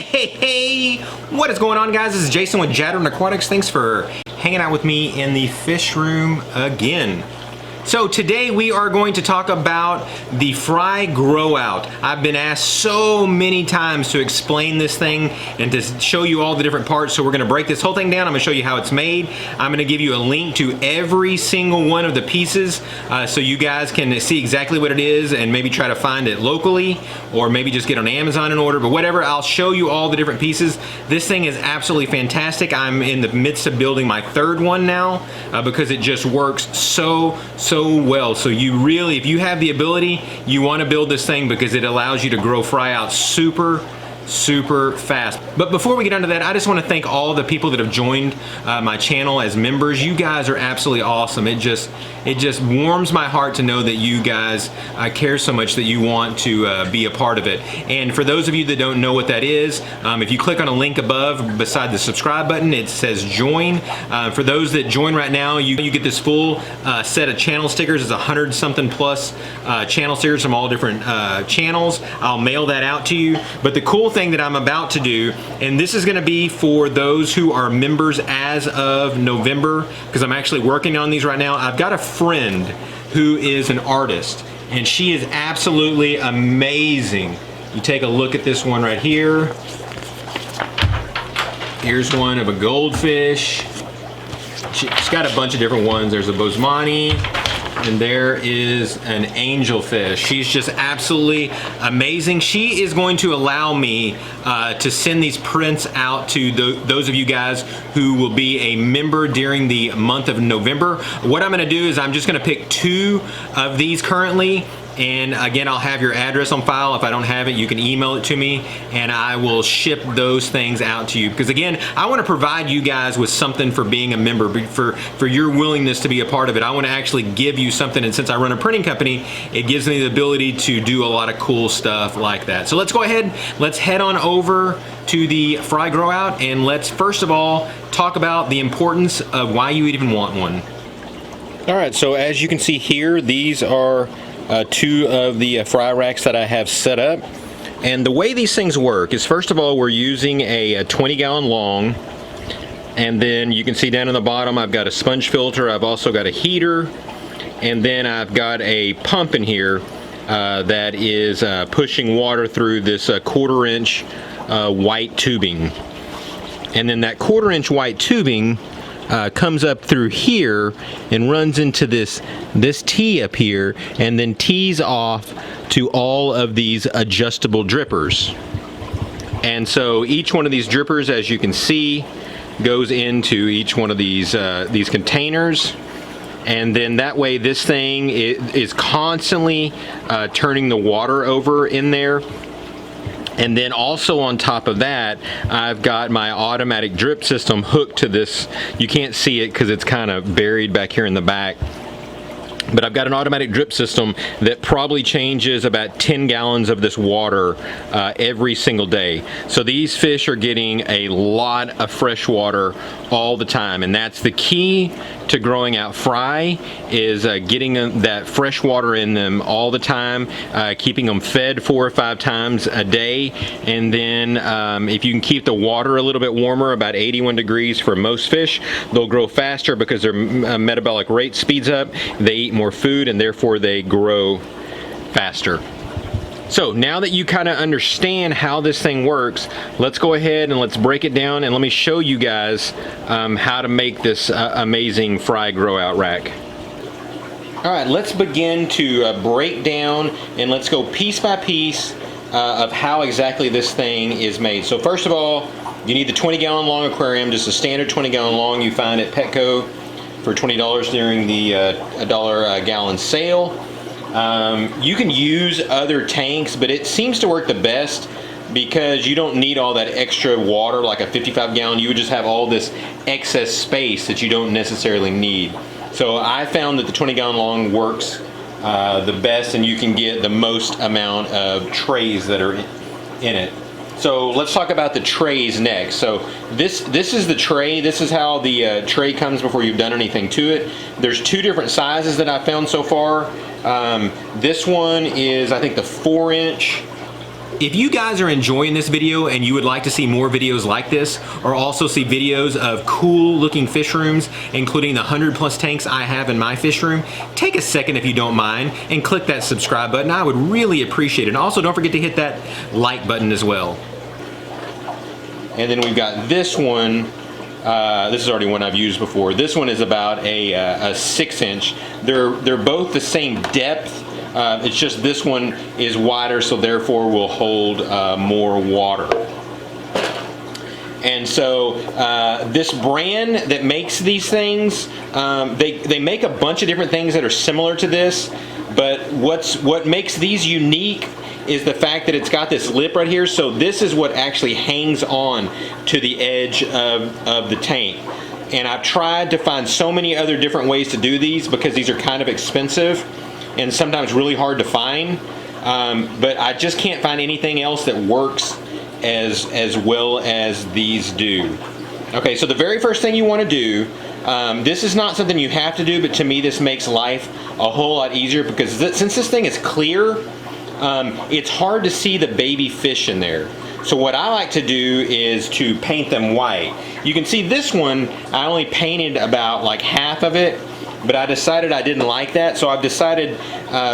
Hey, what is going on, guys? This is Jason with Jadren Aquatics. Thanks for hanging out with me in the fish room again. So today we are going to talk about the fry grow out. I've been asked so many times to explain this thing and to show you all the different parts, so we're gonna break this whole thing down. I'm gonna show you how it's made. I'm gonna give you a link to every single one of the pieces so you guys can see exactly what it is and maybe try to find it locally, or maybe just get on Amazon and order, but whatever, I'll show you all the different pieces. This thing is absolutely fantastic. I'm in the midst of building my third one now because it just works so well. So you really, if you have the ability, you want to build this thing because it allows you to grow fry out super fast. But before we get into that, I just want to thank all the people that have joined my channel as members. You guys are absolutely awesome. It just warms my heart to know that you guys care so much that you want to be a part of it. And for those of you that don't know what that is, if you click on a link above beside the subscribe button, it says join. For those that join right now, you get this full set of channel stickers. It's 100-something plus channel stickers from all different channels. I'll mail that out to you. But the cool thing that I'm about to do, and this is going to be for those who are members as of November, because I'm actually working on these right now. I've got a friend who is an artist, and she is absolutely amazing. You take a look at this one right here. Here's one of a goldfish. She's got a bunch of different ones. There's a Bosemani, and there is an angelfish. She's just absolutely amazing. She is going to allow me to send these prints out to those of you guys who will be a member during the month of November. What I'm gonna do is I'm just gonna pick 2 of these currently. And again, I'll have your address on file. If I don't have it, you can email it to me and I will ship those things out to you. Because again, I want to provide you guys with something for being a member, for your willingness to be a part of it. I want to actually give you something, and since I run a printing company, it gives me the ability to do a lot of cool stuff like that. So let's go ahead, let's head on over to the fry grow out, and let's first of all talk about the importance of why you even want one. All right, so as you can see here, these are 2 of the fry racks that I have set up. And the way these things work is, first of all, we're using a 20-gallon long, and then you can see down in the bottom I've got a sponge filter. I've also got a heater, and then I've got a pump in here that is pushing water through this 1/4-inch white tubing. And then that 1/4-inch white tubing comes up through here and runs into this tee up here, and then tees off to all of these adjustable drippers. And so each one of these drippers, as you can see, goes into each one of these containers. And then that way this thing is constantly turning the water over in there. And then also on top of that, I've got my automatic drip system hooked to this. You can't see it because it's kind of buried back here in the back. But I've got an automatic drip system that probably changes about 10 gallons of this water every single day. So these fish are getting a lot of fresh water all the time, and that's the key to growing out fry, is getting that fresh water in them all the time, keeping them fed 4 or 5 times a day. And then if you can keep the water a little bit warmer, about 81 degrees for most fish, they'll grow faster because their metabolic rate speeds up. They eat more food, and therefore they grow faster. So now that you kind of understand how this thing works, let's go ahead and let's break it down, and let me show you guys how to make this amazing fry grow out rack. All right, let's begin to break down, and let's go piece by piece of how exactly this thing is made. So first of all, you need the 20-gallon long aquarium, just a standard 20-gallon long you find at Petco for $20 during the $1 a gallon sale. You can use other tanks, but it seems to work the best because you don't need all that extra water like a 55-gallon. You would just have all this excess space that you don't necessarily need. So I found that the 20-gallon long works the best, and you can get the most amount of trays that are in it. So let's talk about the trays next. So this is the tray. This is how the tray comes before you've done anything to it. There's 2 different sizes that I've found so far. This one is, I think, the 4-inch If you guys are enjoying this video and you would like to see more videos like this, or also see videos of cool looking fish rooms, including the 100+ tanks I have in my fish room, take a second if you don't mind and click that subscribe button. I would really appreciate it. And also don't forget to hit that like button as well. And then we've got this one. This is already one I've used before. This one is about a 6-inch. They're both the same depth. It's just this one is wider, so therefore will hold more water. And so this brand that makes these things, they make a bunch of different things that are similar to this, but what makes these unique is the fact that it's got this lip right here. So this is what actually hangs on to the edge of the tank. And I've tried to find so many other different ways to do these because these are kind of expensive and sometimes really hard to find, but I just can't find anything else that works as well as these do. Okay, so the very first thing you want to do, this is not something you have to do, but to me this makes life a whole lot easier because since this thing is clear, it's hard to see the baby fish in there. So what I like to do is to paint them white. You can see this one, I only painted about like half of it, but I decided I didn't like that, so I've decided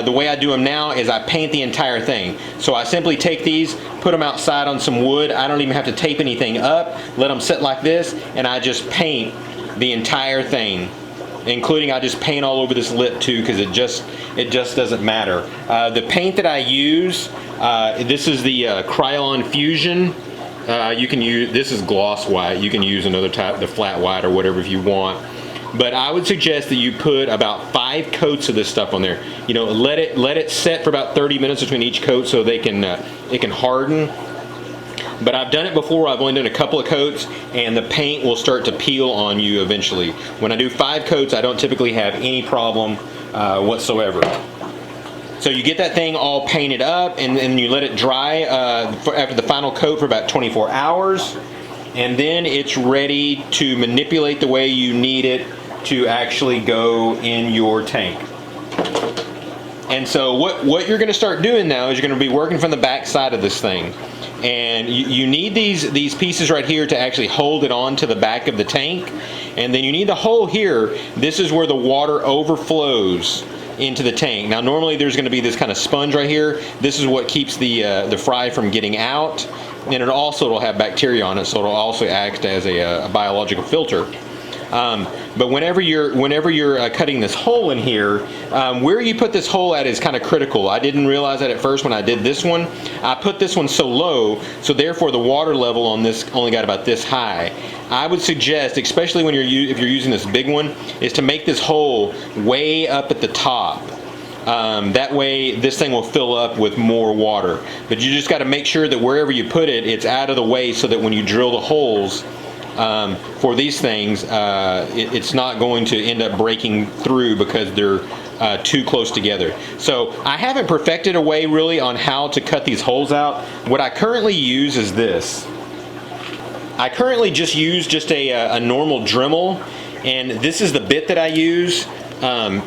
the way I do them now is I paint the entire thing. So I simply take these, put them outside on some wood. I don't even have to tape anything up, let them sit like this, and I just paint the entire thing, including I just paint all over this lip too, because it just doesn't matter. The paint that I use, this is the Krylon Fusion. You can use, this is gloss white. You can use another type, the flat white or whatever if you want. But I would suggest that you put about 5 coats of this stuff on there. You know, let it set for about 30 minutes between each coat so it can harden. But I've done it before. I've only done a couple of coats, and the paint will start to peel on you eventually. When I do 5 coats, I don't typically have any problem whatsoever. So you get that thing all painted up, and then you let it dry after the final coat for about 24 hours. And then it's ready to manipulate the way you need it to actually go in your tank. And so what you're going to start doing now is you're going to be working from the back side of this thing. And you need these pieces right here to actually hold it on to the back of the tank. And then you need the hole here. This is where the water overflows into the tank. Now normally there's going to be this kind of sponge right here. This is what keeps the fry from getting out. And it also will have bacteria on it, so it'll also act as a biological filter. But whenever you're cutting this hole in here, where you put this hole at is kind of critical. I didn't realize that at first when I did this one. I put this one so low, so therefore the water level on this only got about this high. I would suggest, especially when if you're using this big one, is to make this hole way up at the top. That way this thing will fill up with more water. But you just got to make sure that wherever you put it, it's out of the way so that when you drill the holes for these things, it's not going to end up breaking through because they're too close together. So I haven't perfected a way really on how to cut these holes out. What I currently use is this. I currently just use a normal Dremel, and this is the bit that I use.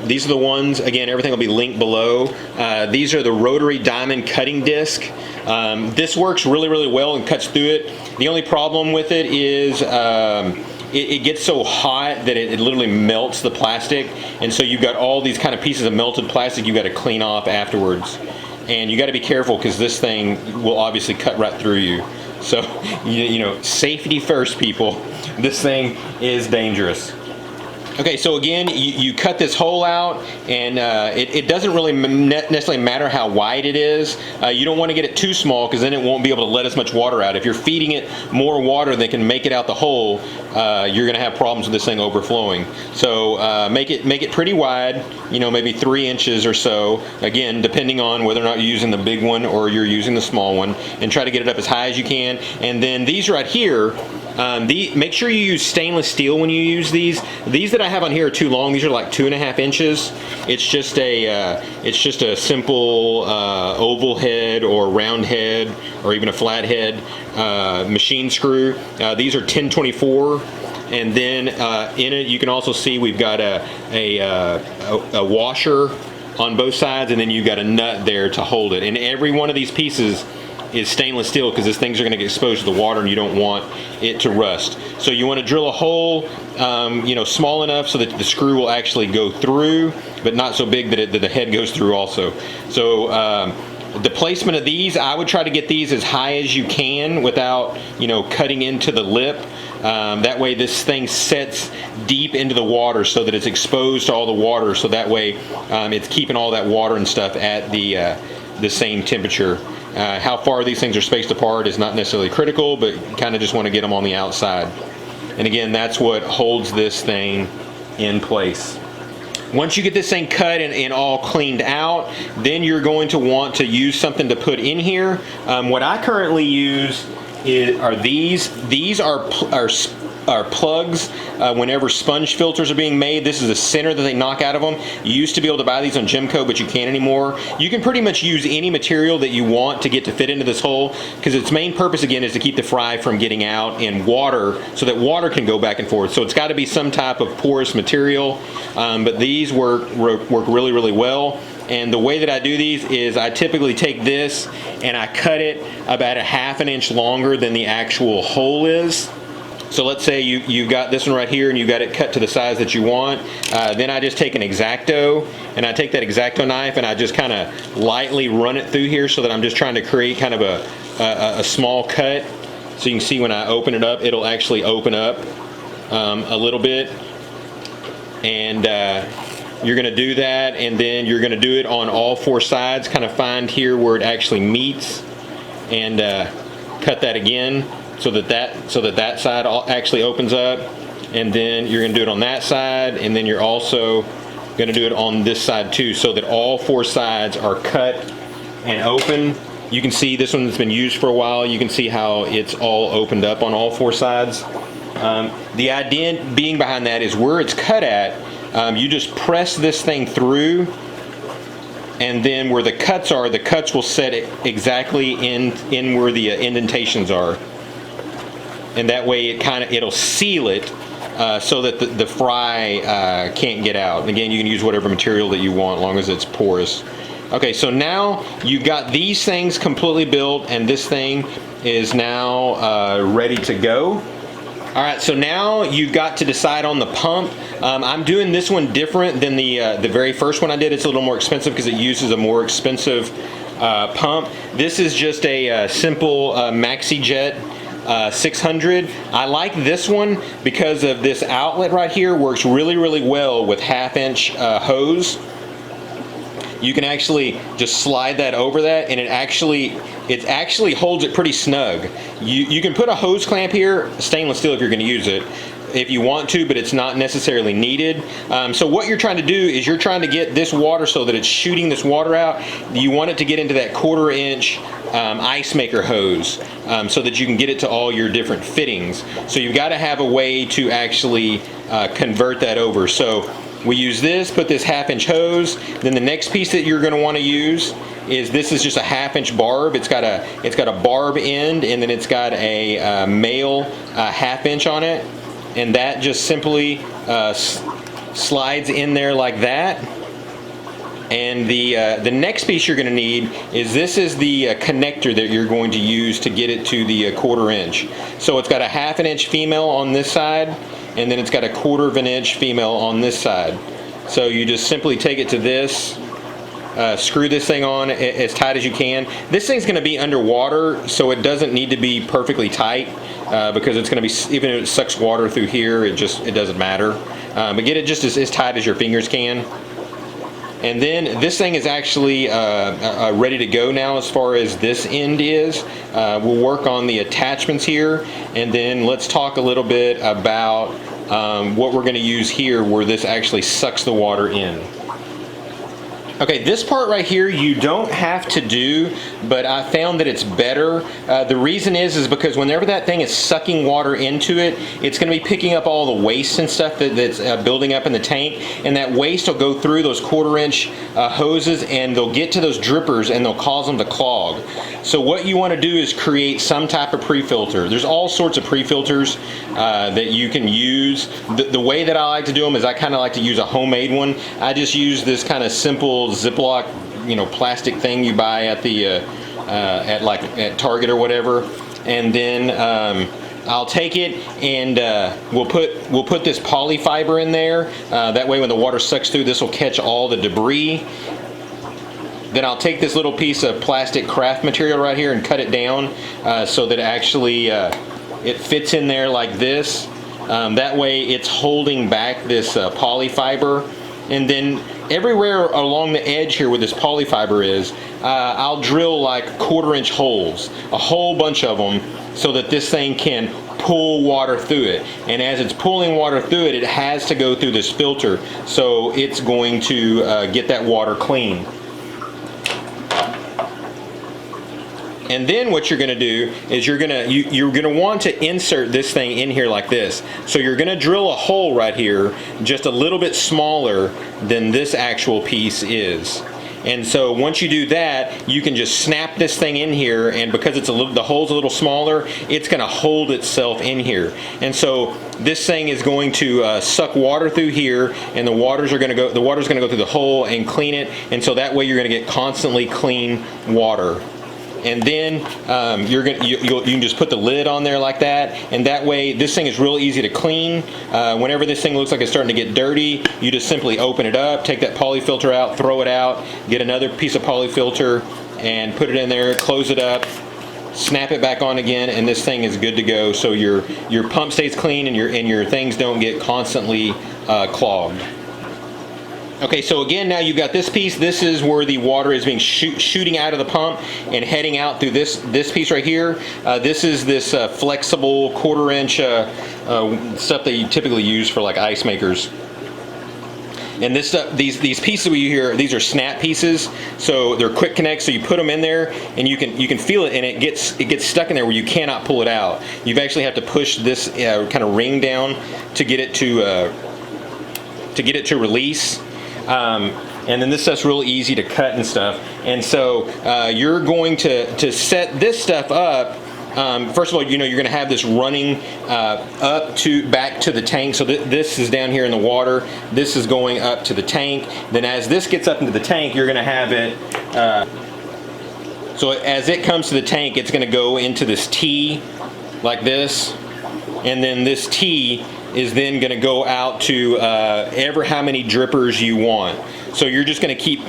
These are the ones, again, everything will be linked below. These are the rotary diamond cutting disc. This works really, really well and cuts through it. The only problem with it is it gets so hot that it literally melts the plastic, and so you've got all these kind of pieces of melted plastic you've got to clean off afterwards. And you got to be careful because this thing will obviously cut right through you. So, you know, safety first, people. This thing is dangerous. Okay, so again, you cut this hole out, and it doesn't really necessarily matter how wide it is. You don't want to get it too small because then it won't be able to let as much water out. If you're feeding it more water than can make it out the hole, you're going to have problems with this thing overflowing. So make it pretty wide, you know, maybe 3 inches or so. Again, depending on whether or not you're using the big one or you're using the small one, and try to get it up as high as you can. And then these right here, make sure you use stainless steel when you use these. These that I have on here are too long. These are like 2.5 inches. It's just a simple oval head or round head or even a flat head machine screw. These are 1024. And then in it you can also see we've got a washer on both sides, and then you've got a nut there to hold it. And every one of these pieces is stainless steel, because these things are going to get exposed to the water and you don't want it to rust. So you want to drill a hole, you know, small enough so that the screw will actually go through, but not so big that, that the head goes through also. So the placement of these, I would try to get these as high as you can without, you know, cutting into the lip. That way this thing sets deep into the water so that it's exposed to all the water, so that way it's keeping all that water and stuff at the same temperature. How far these things are spaced apart is not necessarily critical, but you kind of just want to get them on the outside. And again, that's what holds this thing in place. Once you get this thing cut and all cleaned out, then you're going to want to use something to put in here. What I currently use are these. These are plugs whenever sponge filters are being made. This is a center that they knock out of them. You used to be able to buy these on Gemco, but you can't anymore. You can pretty much use any material that you want to get to fit into this hole, because its main purpose again is to keep the fry from getting out in water, so that water can go back and forth. So it's got to be some type of porous material, but these work really, really well. And the way that I do these is I typically take this and I cut it about 1/2 inch longer than the actual hole is. So let's say you've got this one right here and you got it cut to the size that you want. Then I just take an X-Acto, and I take that X-Acto knife and I just kind of lightly run it through here, so that I'm just trying to create kind of a small cut. So you can see when I open it up, it'll actually open up a little bit. And you're going to do that, and then you're going to do it on all 4 sides. Kind of find here where it actually meets, and cut that again, so that side actually opens up. And then you're going to do it on that side, and then you're also going to do it on this side too, so that all 4 sides are cut and open. You can see this one that's been used for a while. You can see how it's all opened up on all 4 sides. The idea being behind that is where it's cut at, you just press this thing through, and then where the cuts are, the cuts will set it exactly in where the indentations are, and that way it'll seal it so that the fry can't get out. And again, you can use whatever material that you want, as long as it's porous. Okay, so now you've got these things completely built, and this thing is now ready to go. All right, so now you've got to decide on the pump. I'm doing this one different than the very first one I did. It's a little more expensive because it uses a more expensive pump. This is just a simple Maxijet 600. I like this one because of this outlet right here. Works really, really well with 1/2 inch hose. You can actually just slide that over that, and it actually holds it pretty snug. You can put a hose clamp here, stainless steel if you're going to use it, if you want to, but it's not necessarily needed. So what you're trying to do is you're trying to get this water so that it's shooting this water out. You want it to get into that 1/4 inch ice maker hose, so that you can get it to all your different fittings. So you've got to have a way to actually convert that over. So we use this, put this 1/2 inch hose. Then the next piece that you're going to want to use is this is just a 1/2 inch barb. It's got a barb end, and then it's got a male 1/2 inch on it, and that just simply slides in there like that. And the next piece you're going to need is this is the connector that you're going to use to get it to the 1/4 inch. So it's got a 1/2 inch female on this side, and then it's got a 1/4 inch female on this side. So you just simply take it to this, screw this thing on as tight as you can. This thing's going to be underwater, so it doesn't need to be perfectly tight, because it's going to be, even if it sucks water through here, it doesn't matter. But get it just as tight as your fingers can. And then this thing is actually ready to go now as far as this end is. We'll work on the attachments here, and then let's talk a little bit about what we're going to use here where this actually sucks the water in. Okay, this part right here you don't have to do, but I found that it's better. The reason is because whenever that thing is sucking water into it, it's going to be picking up all the waste and stuff that's building up in the tank, and that waste will go through those 1/4 inch hoses, and they'll get to those drippers and they'll cause them to clog. So what you want to do is create some type of pre-filter. There's all sorts of pre-filters that you can use. The way that I like to do them is I kind of like to use a homemade one. I just use this kind of simple Ziploc, plastic thing you buy at the at Target or whatever. And then I'll take it and we'll put this polyfiber in there. That way when the water sucks through, this will catch all the debris. Then I'll take this little piece of plastic craft material right here and cut it down so that actually it fits in there like this. That way it's holding back this polyfiber. And then everywhere along the edge here where this polyfiber is, I'll drill like 1/4-inch holes, a whole bunch of them, so that this thing can pull water through it. And as it's pulling water through it, it has to go through this filter, so it's going to get that water clean. And then what you're going to do is you're going to want to insert this thing in here like this. So you're going to drill a hole right here, just a little bit smaller than this actual piece is. And so once you do that, you can just snap this thing in here, and because it's the hole's a little smaller, it's going to hold itself in here. And so this thing is going to suck water through here, and the water's going to go through the hole and clean it. And so that way you're going to get constantly clean water. And then you can just put the lid on there like that, and that way this thing is real easy to clean. Whenever this thing looks like it's starting to get dirty, you just simply open it up, take that polyfilter out, throw it out, get another piece of polyfilter and put it in there, close it up, snap it back on again, and this thing is good to go. So your pump stays clean and your things don't get constantly clogged. Okay, so again, now you've got this piece. This is where the water is being shooting out of the pump and heading out through this piece right here. This is this flexible 1/4-inch stuff that you typically use for like ice makers. And this stuff, these pieces we here, these are snap pieces, so they're quick connect. So you put them in there, and you can feel it, and it gets stuck in there where you cannot pull it out. You actually have to push this kind of ring down to get it to release. And then this stuff's real easy to cut and stuff. And so you're going to set this stuff up. First of all, you're going to have this running back to the tank. So this is down here in the water. This is going up to the tank. Then as this gets up into the tank, you're going to have it. So as it comes to the tank, it's going to go into this T like this, and then this T is then going to go out to ever how many drippers you want. So you're just going to keep,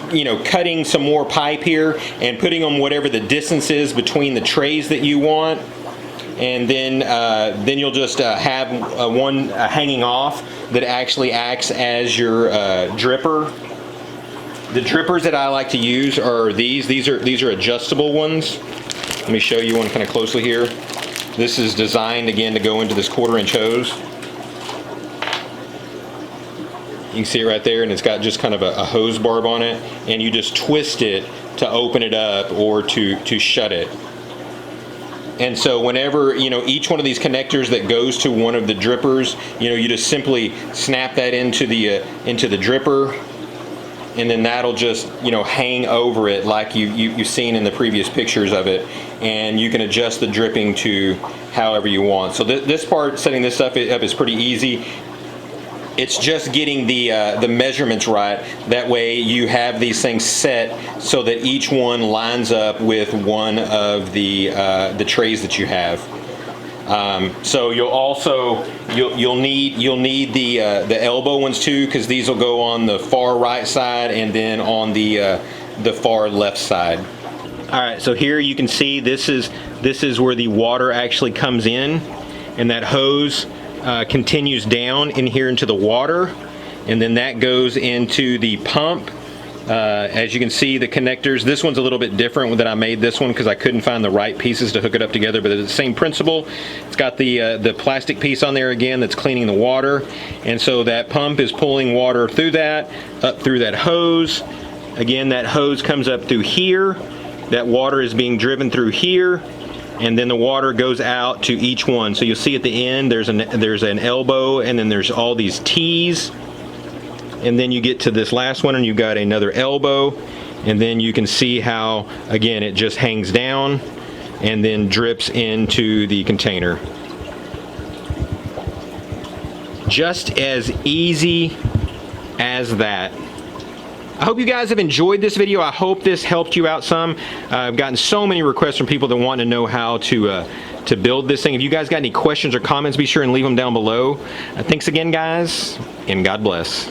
cutting some more pipe here and putting them whatever the distance is between the trays that you want, and then you'll just have one hanging off that actually acts as your dripper. The drippers that I like to use are these. These are adjustable ones. Let me show you one kind of closely here. This is designed again to go into this 1/4-inch hose. You can see it right there, and it's got just kind of a hose barb on it, and you just twist it to open it up or to shut it. And so whenever, each one of these connectors that goes to one of the drippers, you just simply snap that into the dripper, and then that'll just, hang over it like you've seen in the previous pictures of it, and you can adjust the dripping to however you want. So this part, setting this stuff up, is pretty easy. It's just getting the measurements right. That way you have these things set so that each one lines up with one of the trays that you have. So you'll need the elbow ones too, because these will go on the far right side and then on the far left side. All right, so here you can see this is where the water actually comes in, and that hose continues down in here into the water, and then that goes into the pump. As you can see, the connectors, this one's a little bit different than I made this one because I couldn't find the right pieces to hook it up together, but it's the same principle. It's got the plastic piece on there again that's cleaning the water, and so that pump is pulling water through that, up through that hose. Again, that hose comes up through here, that water is being driven through here, and then the water goes out to each one. So you'll see at the end there's an elbow, and then there's all these T's, and then you get to this last one and you've got another elbow, and then you can see how again it just hangs down and then drips into the container. Just as easy as that. I hope you guys have enjoyed this video. I hope this helped you out some. I've gotten so many requests from people that want to know how to build this thing. If you guys got any questions or comments, be sure and leave them down below. Thanks again, guys, and God bless.